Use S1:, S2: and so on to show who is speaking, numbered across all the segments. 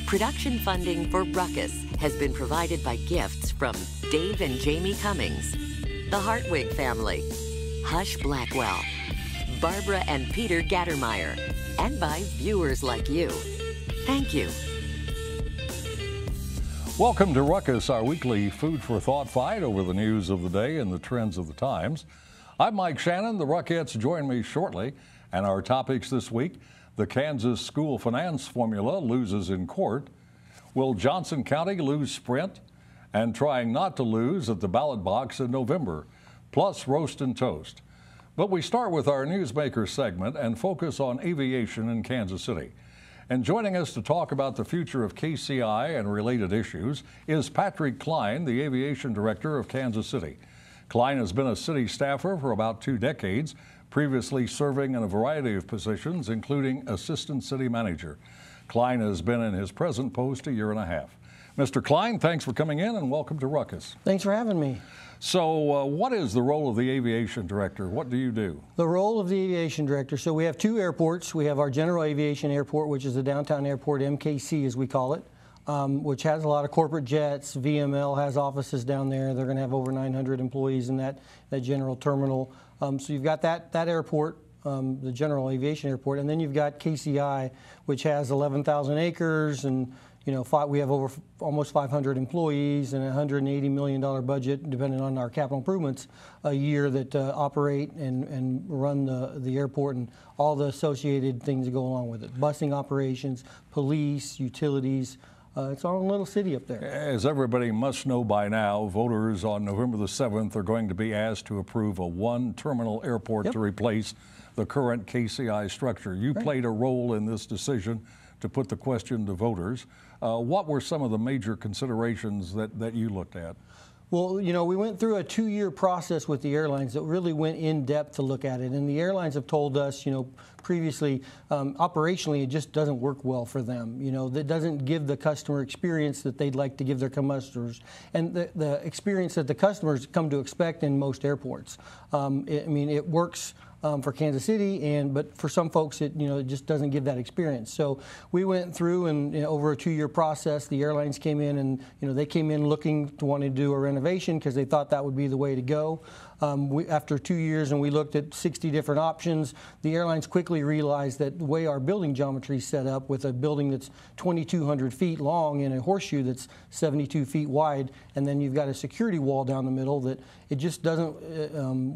S1: Production funding for Ruckus has been provided by gifts from Dave and Jamie Cummings, the Hartwig family, Hush Blackwell, Barbara and Peter Gattermeyer, and by viewers like you. Thank you.
S2: Welcome to Ruckus, our weekly food for thought fight over the news of the day and the trends of the times. I'm Mike Shannon. The Ruckettes join me shortly. And our topics this week: the Kansas school finance formula loses in court. Will Johnson County lose Sprint? And trying not to lose at the ballot box in November. Plus roast and toast. But we start with our Newsmaker segment and focus on aviation in Kansas City. And joining us to talk about the future of KCI and related issues is Patrick Klein, the aviation director of Kansas City. Klein has been a city staffer for about 2 decades, previously serving in a variety of positions, including assistant city manager. Klein has been in his present post a year and a half. Mr. Klein, thanks for coming in and welcome to Ruckus.
S3: Thanks for having me.
S2: So what is the role of the aviation director? What do you do?
S3: The role of the aviation director, so we have 2 airports. We have our general aviation airport, which is the downtown airport, MKC as we call it, which has a lot of corporate jets. VML has offices down there. They're going to have over 900 employees in that general terminal. So you've got that airport, the general aviation airport, and then you've got KCI, which has 11,000 acres, and we have over almost 500 employees and a $180 million budget, depending on our capital improvements, a year that operate and run the airport and all the associated things that go along with it. Busing operations, police, utilities. It's our own little city up there.
S2: As everybody must know by now, voters on November the 7th are going to be asked to approve a 1-terminal airport to replace the current KCI structure. You played a role in this decision to put the question to voters. What were some of the major considerations that you looked at?
S3: Well, we went through a 2-year process with the airlines that really went in depth to look at it. And the airlines have told us, previously, operationally, it just doesn't work well for them. That doesn't give the customer experience that they'd like to give their customers and the experience that the customers come to expect in most airports. It works for Kansas City, but for some folks, it just doesn't give that experience. So we went through, and over a 2-year process, the airlines came in, and they came in looking to want to do a renovation because they thought that would be the way to go. After 2 years, and we looked at 60 different options, the airlines quickly realized that the way our building geometry is set up, with a building that's 2,200 feet long and a horseshoe that's 72 feet wide, and then you've got a security wall down the middle, that it just doesn't,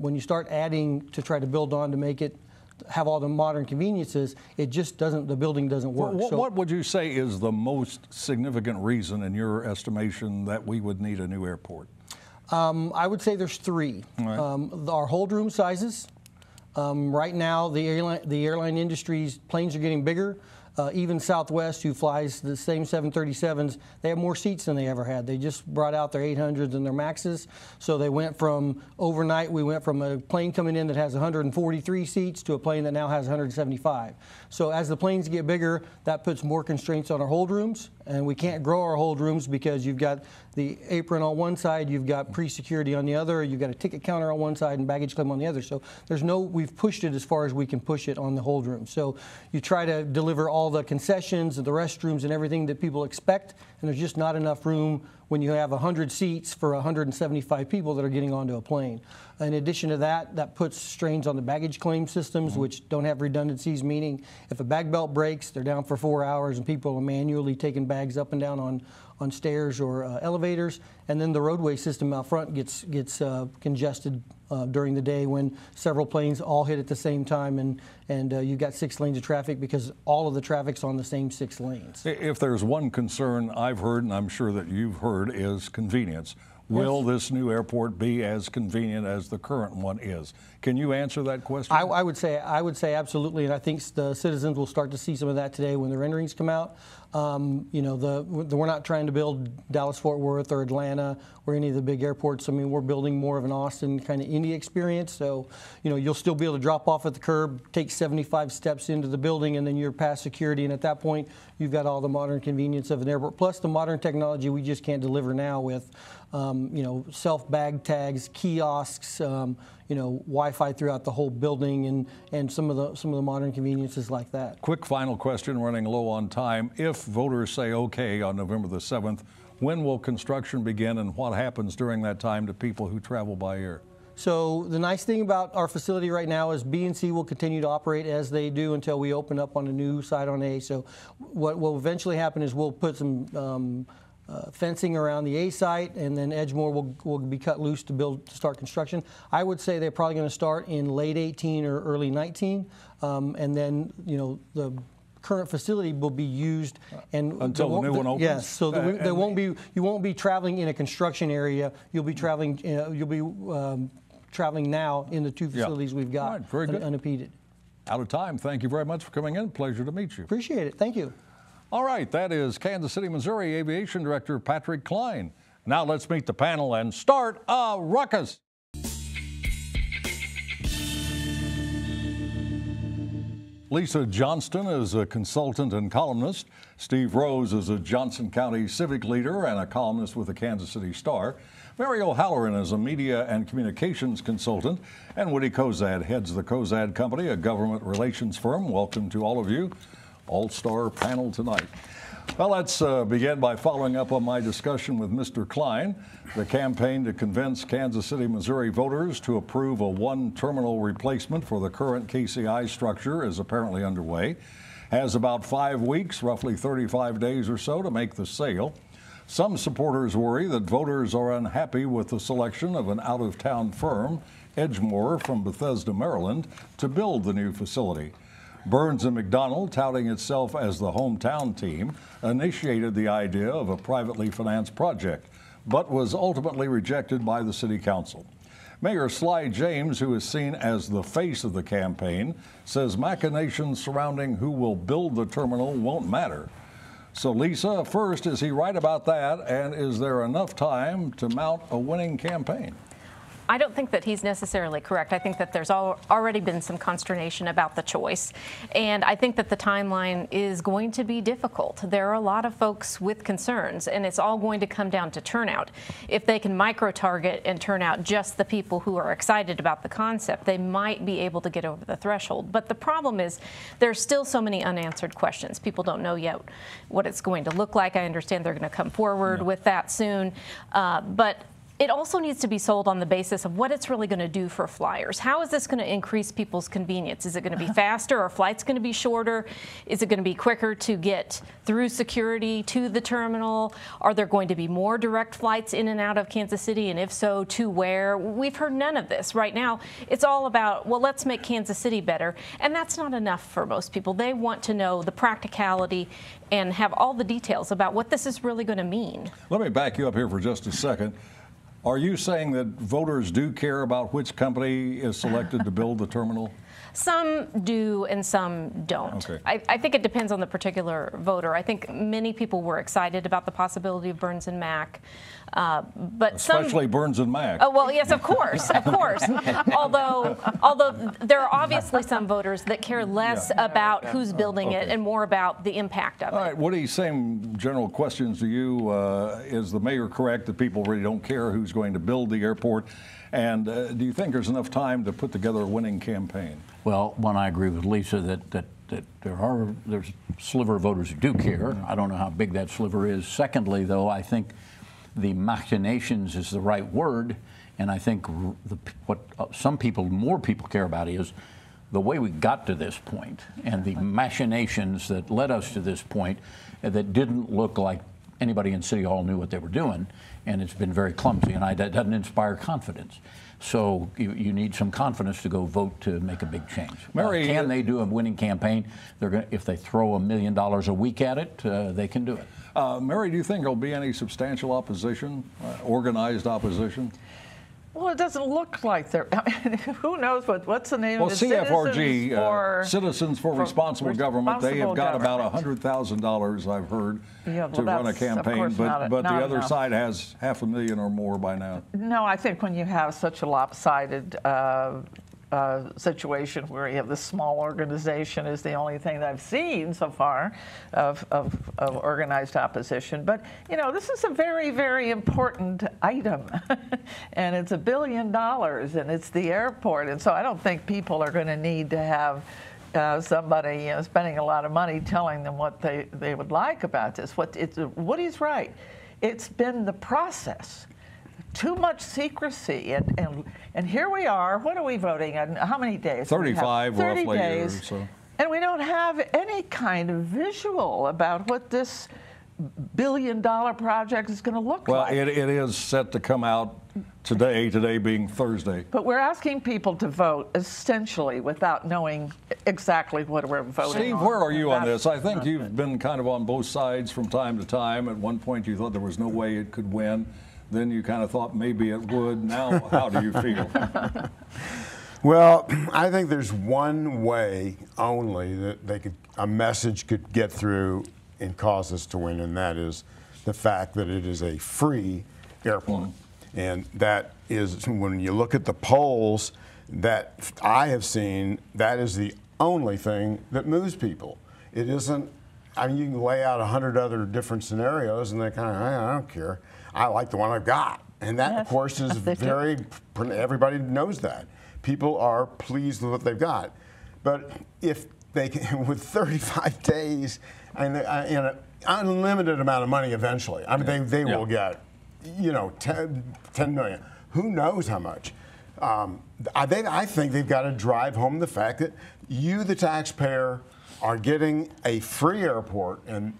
S3: when you start adding to try to build on to make it have all the modern conveniences, it just doesn't, the building doesn't work.
S2: What would you say is the most significant reason, in your estimation, that we would need a new airport?
S3: I would say there's 3.
S2: Right.
S3: Our hold room sizes. Right now, the airline industry's planes are getting bigger. Even Southwest, who flies the same 737s, they have more seats than they ever had. They just brought out their 800s and their Maxes. So they went from, overnight, we went from a plane coming in that has 143 seats to a plane that now has 175. So as the planes get bigger, that puts more constraints on our hold rooms. And we can't grow our hold rooms because you've got the apron on one side, you've got pre-security on the other, you've got a ticket counter on one side and baggage claim on the other. So we've pushed it as far as we can push it on the hold room. So you try to deliver all the concessions and the restrooms and everything that people expect, and there's just not enough room when you have 100 seats for 175 people that are getting onto a plane. In addition to that, that puts strains on the baggage claim systems, which don't have redundancies, meaning if a bag belt breaks, they're down for 4 hours and people are manually taking bags up and down on stairs or elevators. And then the roadway system out front gets congested during the day when several planes all hit at the same time, and you've got 6 lanes of traffic because all of the traffic's on the same 6 lanes.
S2: If there's one concern I've heard, and I'm sure that you've heard, is convenience. Will this new airport be as convenient as the current one is? Can you answer that question?
S3: I would say absolutely, and I think the citizens will start to see some of that today when the renderings come out. We're not trying to build Dallas-Fort Worth or Atlanta or any of the big airports. I mean, we're building more of an Austin kind of Indy experience. So, you'll still be able to drop off at the curb, take 75 steps into the building, and then you're past security. And at that point, you've got all the modern convenience of an airport, plus the modern technology we just can't deliver now with, you know, self-bag tags, kiosks, you know, Wi-Fi throughout the whole building, and some of the modern conveniences like that.
S2: Quick final question, running low on time. If voters say okay on November the 7th, when will construction begin, and what happens during that time to people who travel by air?
S3: So the nice thing about our facility right now is B&C will continue to operate as they do until we open up on a new site on A. So what will eventually happen is we'll put some fencing around the A site, and then Edgemoor will be cut loose to start construction. I would say they're probably going to start in late 18 or early 19, and then, you know, the current facility will be used and
S2: until the new one opens.
S3: Yes, so there won't be, you won't be traveling in a construction area. You'll be traveling. Traveling now in the two facilities we've got.
S2: All right, very good.
S3: Unimpeded.
S2: Out of time. Thank you very much for coming in. Pleasure to meet you.
S3: Appreciate it. Thank you.
S2: All right, that is Kansas City, Missouri Aviation Director Patrick Klein. Now let's meet the panel and start a ruckus. Lisa Johnston is a consultant and columnist. Steve Rose is a Johnson County civic leader and a columnist with the Kansas City Star. Mary O'Halloran is a media and communications consultant. And Woody Cozad heads the Cozad Company, a government relations firm. Welcome to all of you. All-star panel tonight. Well, let's begin by following up on my discussion with Mr. Klein. The campaign to convince Kansas City, Missouri voters to approve a one-terminal replacement for the current KCI structure is apparently underway. Has about 5 weeks, roughly 35 days or so, to make the sale. Some supporters worry that voters are unhappy with the selection of an out-of-town firm, Edgemoor from Bethesda, Maryland, to build the new facility. Burns and McDonnell, touting itself as the hometown team, initiated the idea of a privately financed project, but was ultimately rejected by the City Council. Mayor Sly James, who is seen as the face of the campaign, says machinations surrounding who will build the terminal won't matter. So, Lisa, first, is he right about that, and is there enough time to mount a winning campaign?
S4: I don't think that he's necessarily correct. I think that there's already been some consternation about the choice, and I think that the timeline is going to be difficult. There are a lot of folks with concerns, and it's all going to come down to turnout. If they can micro-target and turn out just the people who are excited about the concept, they might be able to get over the threshold. But the problem is there's still so many unanswered questions. People don't know yet what it's going to look like. I understand they're going to come forward with that soon, but it also needs to be sold on the basis of what it's really going to do for flyers. How is this going to increase people's convenience? Is it going to be faster? Are flights going to be shorter? Is it going to be quicker to get through security to the terminal? Are there going to be more direct flights in and out of Kansas City? And if so, to where? We've heard none of this. Right now, it's all about, well, let's make Kansas City better. And that's not enough for most people. They want to know the practicality and have all the details about what this is really going to mean.
S2: Let me back you up here for just a second. Are you saying that voters do care about which company is selected to build the terminal?
S4: Some do and some don't.
S2: Okay.
S4: I think it depends on the particular voter. I think many people were excited about the possibility of Burns and Mac. But
S2: especially Burns and Mac.
S4: Oh, well, yes, of course, of course. although there are obviously some voters that care less about who's building it and more about the impact of it.
S2: All right, Woody, same general questions to you. Is the mayor correct that people really don't care who's going to build the airport? And do you think there's enough time to put together a winning campaign?
S5: Well, one, I agree with Lisa that there's a sliver of voters who do care. I don't know how big that sliver is. Secondly, though, I think the machinations is the right word, and I think what more people care about is the way we got to this point and the machinations that led us to this point that didn't look like anybody in City Hall knew what they were doing, and it's been very clumsy, and that doesn't inspire confidence. So you need some confidence to go vote to make a big change.
S2: Mary,
S5: can they do a winning campaign? If they throw $1 million a week at it, they can do it.
S2: Mary, do you think there'll be any substantial opposition, organized opposition?
S6: Well, it doesn't look like there. I mean, who knows what's the name
S2: of
S6: it?
S2: CFRG, Citizens for Responsible Government. They have got about $100,000, I've heard, to run a campaign. But the other side has $500,000 or more by now.
S6: No, I think when you have such a lopsided situation where you have this small organization is the only thing that I've seen so far of organized opposition. But, you know, this is a very, very important item. And it's $1 billion, and it's the airport. And so I don't think people are going to need to have somebody, you know, spending a lot of money telling them what they would like about this. Woody's right. It's been the process. Too much secrecy, and here we are. What are we voting on? How many days?
S2: 35
S6: 30
S2: roughly.
S6: days,
S2: so.
S6: and we don't have any kind of visual about what this $1 billion project is going to look
S2: Well,
S6: like.
S2: it is set to come out today being Thursday.
S6: But we're asking people to vote essentially without knowing exactly what we're voting
S2: Steve,
S6: on.
S2: where are you on
S6: That's
S2: this? I think
S6: not
S2: you've
S6: good.
S2: been kind of on both sides from time to time. At one point you thought there was no way it could win. Then you kind of thought maybe it would. Now, how do you feel?
S7: Well, I think there's one way only that a message could get through and cause us to win, and that is the fact that it is a free airport. And that is, when you look at the polls that I have seen, that is the only thing that moves people. It isn't, I mean, you can lay out 100 other different scenarios, and they're kind of, I don't care. I like the one I've got. And that, of course, is very, everybody knows that. People are pleased with what they've got. But if they can, with 35 days and an unlimited amount of money eventually, I mean, they will get, you know, 10 million. Who knows how much? I think they've got to drive home the fact that you, the taxpayer, are getting a free airport and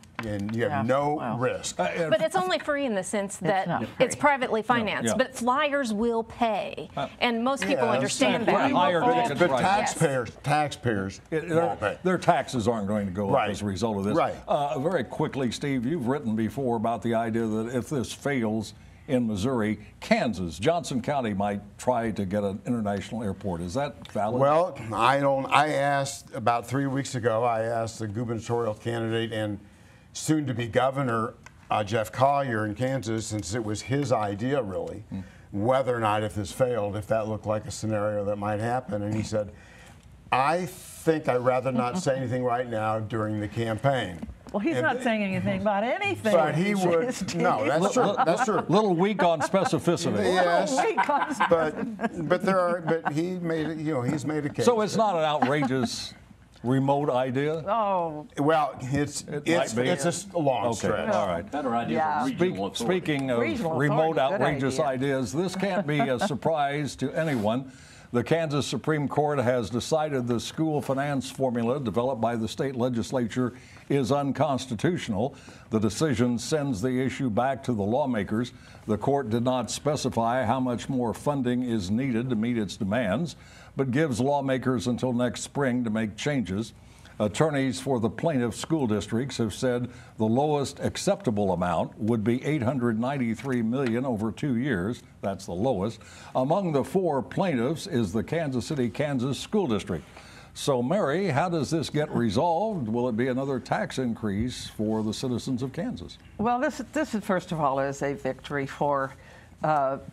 S7: you have no risk.
S4: But it's only free in the sense that it's privately financed, but flyers will pay. And most people understand that.
S7: But taxpayers won't pay.
S2: Their taxes aren't going to go up as a result of this.
S7: Right.
S2: Very quickly, Steve, you've written before about the idea that if this fails in Missouri, Kansas, Johnson County might try to get an international airport. Is that valid?
S7: Well, I asked about 3 weeks ago, I asked the gubernatorial candidate and soon-to-be governor, Jeff Collier in Kansas, since it was his idea, really, whether or not, if this failed, if that looked like a scenario that might happen. And he said, I think I'd rather not say anything right now during the campaign.
S6: Well, he's not saying anything about anything.
S7: But he would. No, that's true. That's true.
S2: Little weak on specificity.
S7: Yes, but he made it. You know, he's made a case.
S2: So it's not an outrageous remote idea?
S6: Oh.
S7: Well, it's a long stretch.
S2: All right.
S5: Better idea.
S2: Speaking of remote outrageous ideas, this can't be a surprise to anyone. The Kansas Supreme Court has decided the school finance formula developed by the state legislature is unconstitutional. The decision sends the issue back to the lawmakers. The court did not specify how much more funding is needed to meet its demands, but gives lawmakers until next spring to make changes. Attorneys for the plaintiff school districts have said the lowest acceptable amount would be $893 million over 2 years. That's the lowest. Among the 4 plaintiffs is the Kansas City, Kansas School District. So, Mary, how does this get resolved? Will it be another tax increase for the citizens of Kansas?
S6: Well, this is first of all is a victory for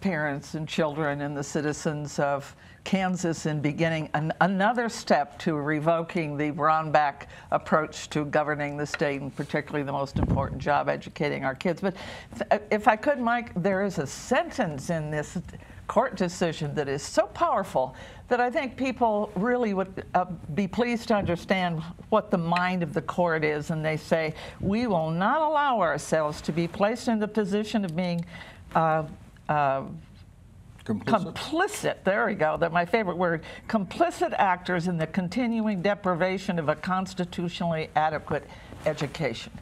S6: parents and children and the citizens of Kansas in beginning another step to revoking the Brownback approach to governing the state, and particularly the most important job, educating our kids. But if I could, Mike, there is a sentence in this court decision that is so powerful that I think people really would be pleased to understand what the mind of the court is. And they say, we will not allow ourselves to be placed in the position of being complicit, there we go, that's my favorite word, complicit actors in the continuing deprivation of a constitutionally adequate education.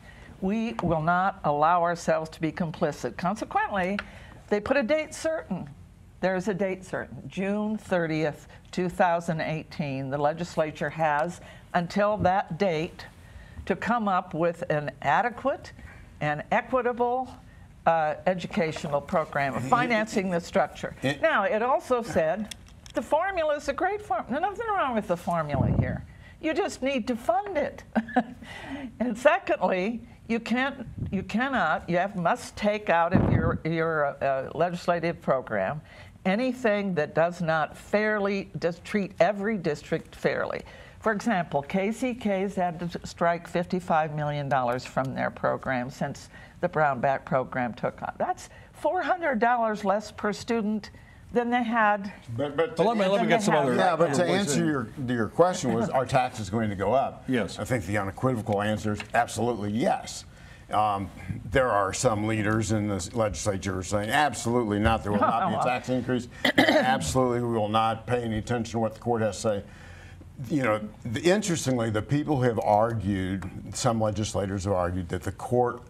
S6: We will not allow ourselves to be complicit. Consequently, they put a date certain. There's a date certain, June 30th, 2018. The legislature has until that date to come up with an adequate and equitable educational program, financing the structure. Now, it also said the formula is a great formula. Nothing wrong with the formula here. You just need to fund it. And secondly, you must take out of your legislative program anything that does not fairly treat every district fairly. For example, KCK's had to strike $55 million from their program since the Brownback program took on. That's $400 less per student than they had.
S7: But
S2: let me get some other.
S7: Yeah, but to answer your question, was are taxes going to go up?
S2: Yes.
S7: I think the unequivocal answer is absolutely yes. There are some leaders in the legislature saying absolutely not. There will not be a tax increase. Absolutely, we will not pay any attention to what the court has to say. You know, interestingly, the people who have argued, some legislators have argued that the court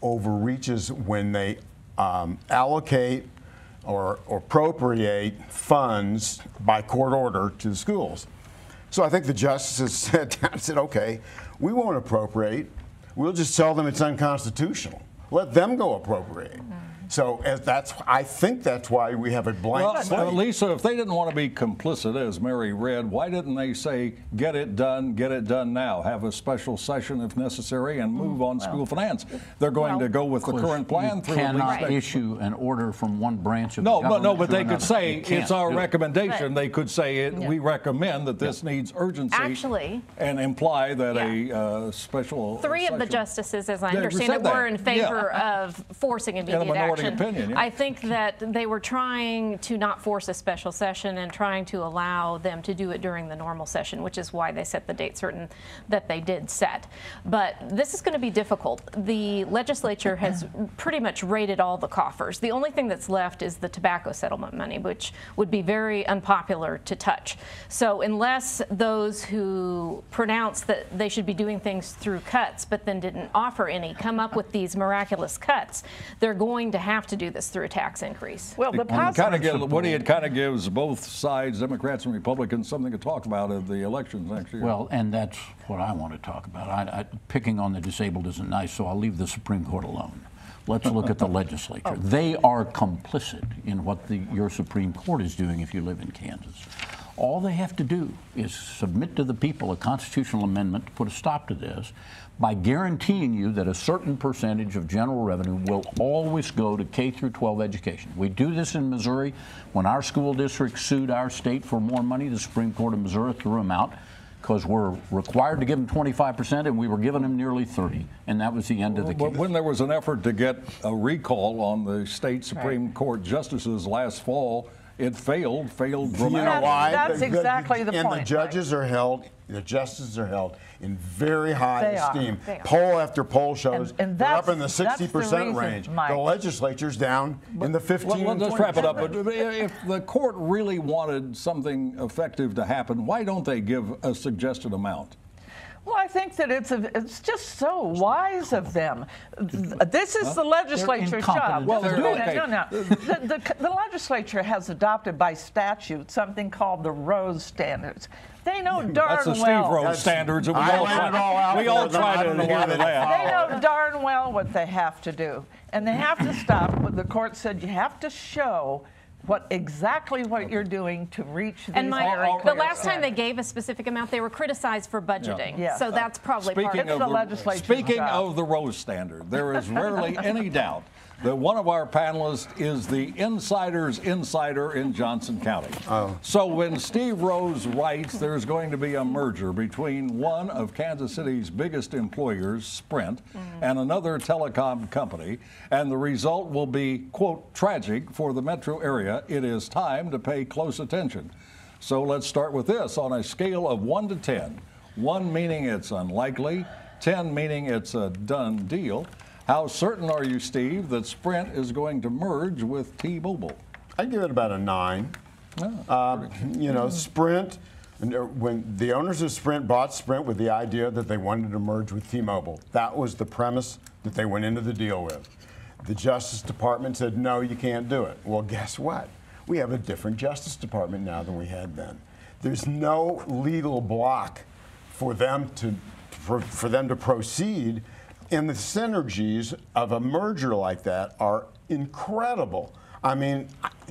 S7: overreaches when they allocate or appropriate funds by court order to the schools. So I think the justices said, okay, we won't appropriate. We'll just tell them it's unconstitutional. Let them go appropriate. So I think that's why we have a blank slate.
S2: Well, Lisa, if they didn't want to be complicit, as Mary read, why didn't they say, get it done now, have a special session if necessary, and move on school finance? They're going to go with the current plan through at least.
S5: You cannot issue an order from one branch of the government.
S2: No, but they could say
S5: You
S2: it's our
S5: can't do it.
S2: recommendation. They could say we recommend that this needs urgency.
S4: Actually,
S2: and imply that a special.
S4: Three of the
S2: session.
S4: justices, as I
S2: Yeah,
S4: understand it,
S2: said that.
S4: were in favor of forcing immediate
S2: minority
S4: action.
S2: opinion, yeah.
S4: I think that they were trying to not force a special session and trying to allow them to do it during the normal session, which is why they set the date certain that they did set. But this is going to be difficult. The legislature has pretty much raided all the coffers. The only thing that's left is the tobacco settlement money, which would be very unpopular to touch. So unless those who pronounce that they should be doing things through cuts but then didn't offer any come up with these miraculous cuts, they're going to have to do this through a tax increase.
S6: Well, the
S2: Woody, it kind of gives both sides, Democrats and Republicans, something to talk about at the elections next year.
S5: Well, and that's what I want to talk about. Picking on the disabled isn't nice, so I'll leave the Supreme Court alone. Let's look at the legislature. They are complicit in what your Supreme Court is doing if you live in Kansas. All they have to do is submit to the people a constitutional amendment to put a stop to this by guaranteeing you that a certain percentage of general revenue will always go to K through 12 education. We do this in Missouri. When our school district sued our state for more money, the Supreme Court of Missouri threw them out because we're required to give them 25% and we were giving them nearly 30, and that was the end of the case.
S2: But when there was an effort to get a recall on the state Supreme Court justices last fall, it failed dramatically.
S7: You know why?
S6: That's exactly the point.
S7: And the judges are held, the justices are held in very high esteem.
S6: They are.
S7: Poll after poll shows
S6: And
S7: they're up in the
S6: that's the
S7: 60%
S6: reason,
S7: range.
S6: Mike.
S7: The legislature's down in the 15.
S2: Well, let's wrap it up. But if the court really wanted something effective to happen, why don't they give a suggested amount?
S6: Well, I think that it's just so wise of them. This is the legislature's job.
S5: incompetent. Well,
S6: The legislature has adopted by statute something called the Rose Standards. They know darn well.
S2: That's the Steve Rose standards. And we all try to adhere to that.
S6: They know darn well what they have to do, and they have to stop. What the court said, you have to show exactly what you're doing to reach these
S4: And
S6: very
S4: the
S6: clear
S4: last time they
S6: standards.
S4: gave a specific amount, they were criticized for budgeting.
S6: Yeah.
S4: So that's probably part of
S6: It's the legislature's
S2: Speaking
S6: job.
S2: of the Rose Standard, there is rarely any doubt that one of our panelists is the insider's insider in Johnson County. So when Steve Rose writes there's going to be a merger between one of Kansas City's biggest employers, Sprint, and another telecom company, and the result will be, quote, tragic for the metro area, it is time to pay close attention. So let's start with this. On a scale of 1 to 10, 1 meaning it's unlikely, 10 meaning it's a done deal, how certain are you, Steve, that Sprint is going to merge with T-Mobile?
S7: I give it about a 9. You know, Sprint, when the owners of Sprint bought Sprint with the idea that they wanted to merge with T-Mobile, that was the premise that they went into the deal with. The Justice Department said, no, you can't do it. Well, guess what? We have a different Justice Department now than we had then. There's no legal block for them to proceed. And the synergies of a merger like that are incredible. I mean,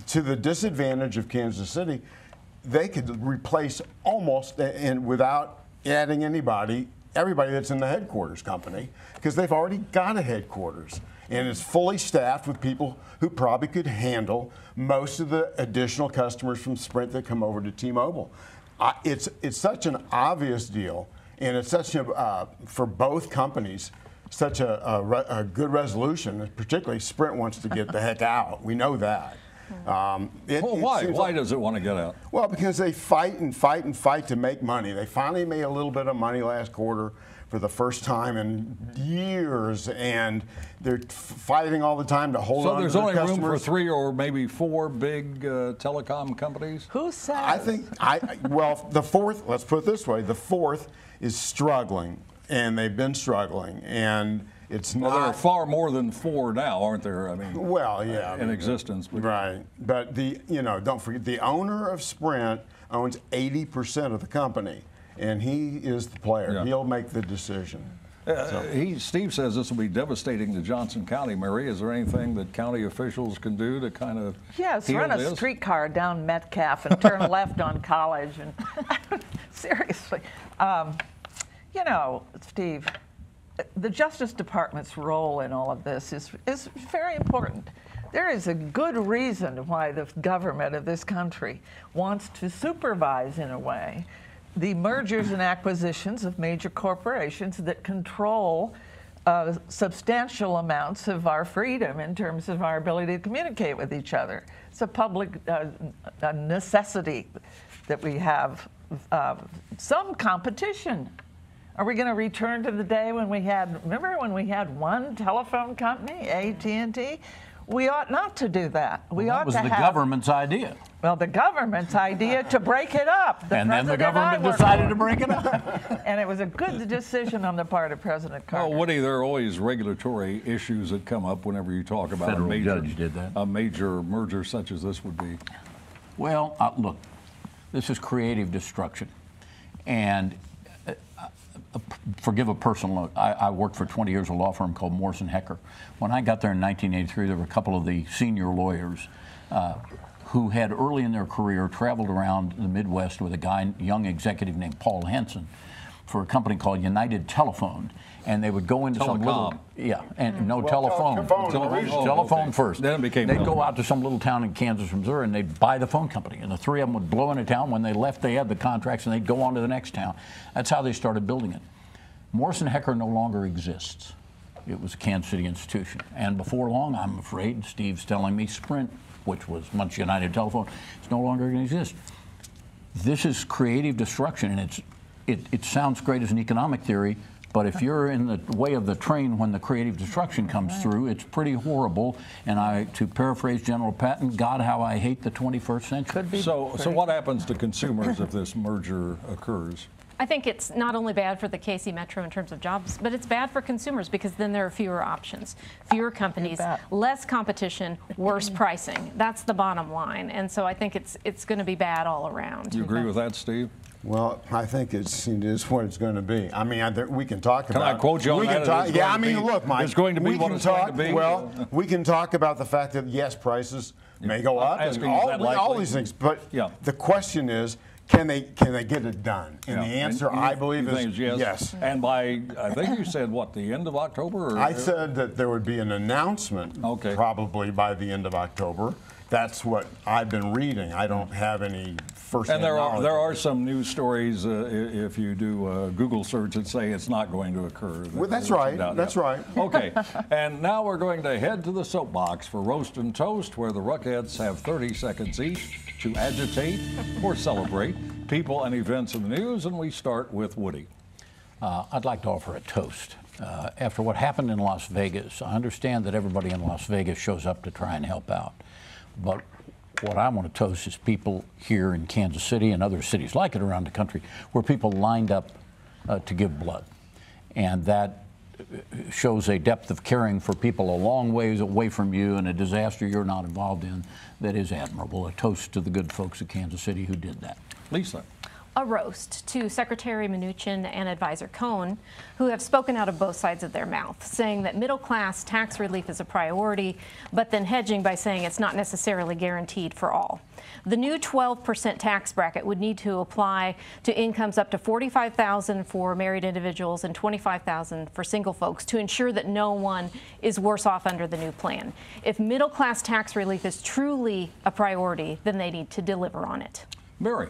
S7: to the disadvantage of Kansas City, they could replace almost, and without adding everybody that's in the headquarters company, because they've already got a headquarters. And it's fully staffed with people who probably could handle most of the additional customers from Sprint that come over to T-Mobile. It's such an obvious deal, and it's such a, for both companies, such a good resolution. Particularly Sprint wants to get the heck out. We know that.
S2: Well, why? Why does it want to get out?
S7: Well, because they fight and fight and fight to make money. They finally made a little bit of money last quarter for the first time in years, and they're fighting all the time to hold on to their customers. So there's only room for 3 or maybe 4 big telecom companies?
S6: Who says?
S7: I think, well, the fourth, let's put it this way, the fourth is struggling, and they've been struggling, and it's not.
S2: Well, there are far more than 4 now, aren't there? I mean,
S7: well, yeah,
S2: in existence. But
S7: right, but don't forget, the owner of Sprint owns 80% of the company, and he is the player. Yeah. He'll make the decision.
S2: Steve says this will be devastating to Johnson County. Mary, is there anything that county officials can do to kind of heal
S6: run a streetcar down Metcalf and turn left on College. And seriously, Steve, the Justice Department's role in all of this is very important. There is a good reason why the government of this country wants to supervise, in a way, the mergers and acquisitions of major corporations that control substantial amounts of our freedom in terms of our ability to communicate with each other. It's a public necessity that we have some competition. Are we going to return to the day when we had, remember when we had one telephone company, AT&T? We ought not to do that. We ought to have.
S5: That was the government's idea.
S6: Well, the government's idea to break it up.
S5: And then the government decided to break it up.
S6: And it was a good decision on the part of President Carter.
S2: Well, Woody, there are always regulatory issues that come up whenever you talk about
S5: Federal judge did that.
S2: A major merger such as this would be.
S5: Well, look, this is creative destruction. And forgive a personal note. I worked for 20 years at a law firm called Morrison Hecker. When I got there in 1983, there were a couple of the senior lawyers who had early in their career traveled around the Midwest with a young executive named Paul Henson for a company called United Telephone. And they would go into some little, telephone first.
S2: Then it became
S5: They'd go out to some little town in Kansas, Missouri, and they'd buy the phone company. And the 3 of them would blow into town. When they left, they had the contracts, and they'd go on to the next town. That's how they started building it. Morrison Hecker no longer exists. It was a Kansas City institution. And before long, I'm afraid, Steve's telling me, Sprint, which was once United Telephone, is no longer going to exist. This is creative destruction, and it sounds great as an economic theory, but if you're in the way of the train when the creative destruction comes through, it's pretty horrible. And to paraphrase General Patton, God, how I hate the 21st century.
S2: So what happens to consumers if this merger occurs?
S4: I think it's not only bad for the KC Metro in terms of jobs, but it's bad for consumers because then there are fewer options, fewer companies, less competition, worse pricing. That's the bottom line. And so I think it's going to be bad all around.
S2: Do you agree with that, Steve?
S7: Well, I think it is what it's going to be. I mean, we can talk about.
S2: Can I quote you on that?
S7: Yeah, I mean, look, Mike.
S2: It's going to be what it's going to be.
S7: Well, we can talk about the fact that yes, prices may go up, and all these things. But the question is, can they get it done? And the answer, I believe, is yes.
S2: And by, I think you said, what, the end of October?
S7: I said that there would be an announcement probably by the end of October. That's what I've been reading. I don't have any first-hand knowledge.
S2: And there are some news stories, if you do a Google search, that say it's not going to occur.
S7: Well, that's right. That's right.
S2: Okay. And now we're going to head to the soapbox for Roast and Toast, where the Ruckheads have 30 seconds each to agitate or celebrate people and events in the news, and we start with Woody.
S5: I'd like to offer a toast. After what happened in Las Vegas, I understand that everybody in Las Vegas shows up to try and help out. But what I want to toast is people here in Kansas City and other cities like it around the country where people lined up to give blood. And that shows a depth of caring for people a long ways away from you in a disaster you're not involved in that is admirable. A toast to the good folks of Kansas City who did that.
S2: Lisa.
S4: a roast to Secretary Mnuchin and Advisor Cohn, who have spoken out of both sides of their mouth, saying that middle-class tax relief is a priority, but then hedging by saying it's not necessarily guaranteed for all. The new 12% tax bracket would need to apply to incomes up to $45,000 for married individuals and $25,000 for single folks to ensure that no one is worse off under the new plan. If middle-class tax relief is truly a priority, then they need to deliver on it.
S2: Mary.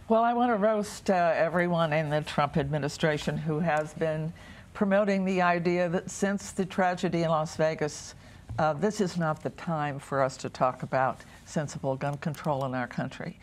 S6: Well, I want to roast everyone in the Trump administration who has been promoting the idea that since the tragedy in Las Vegas, this is not the time for us to talk about sensible gun control in our country.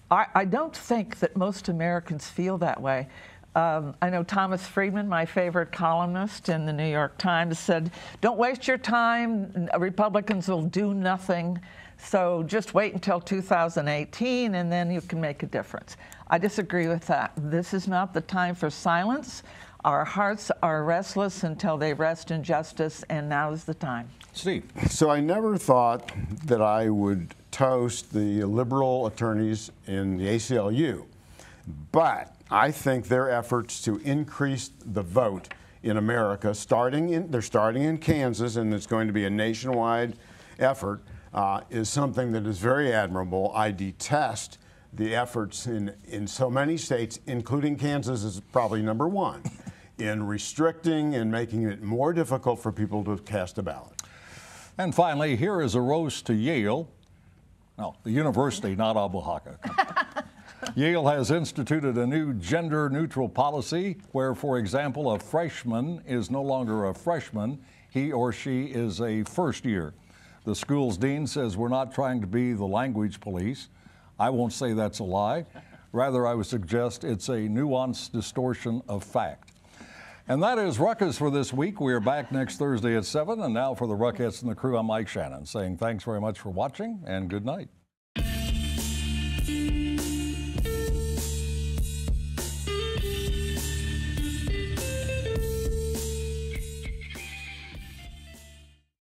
S6: I don't think that most Americans feel that way. I know Thomas Friedman, my favorite columnist in the New York Times, said, "Don't waste your time. Republicans will do nothing. So just wait until 2018 and then you can make a difference." I disagree with that. This is not the time for silence. Our hearts are restless until they rest in justice, and now is the time.
S2: Steve.
S7: So I never thought that I would toast the liberal attorneys in the ACLU, but I think their efforts to increase the vote in America, they're starting in Kansas, and it's going to be a nationwide effort, is something that is very admirable. I detest the efforts in so many states, including Kansas is probably number one, in restricting and making it more difficult for people to cast a ballot.
S2: And finally, here is a roast to Yale. No, the university, not Abu Haka. Yale has instituted a new gender-neutral policy where, for example, a freshman is no longer a freshman. He or she is a first year. The school's dean says we're not trying to be the language police. I won't say that's a lie. Rather, I would suggest it's a nuanced distortion of fact. And that is Ruckus for this week. We are back next Thursday at 7. And now for the Ruckettes and the crew, I'm Mike Shannon saying thanks very much for watching and good night.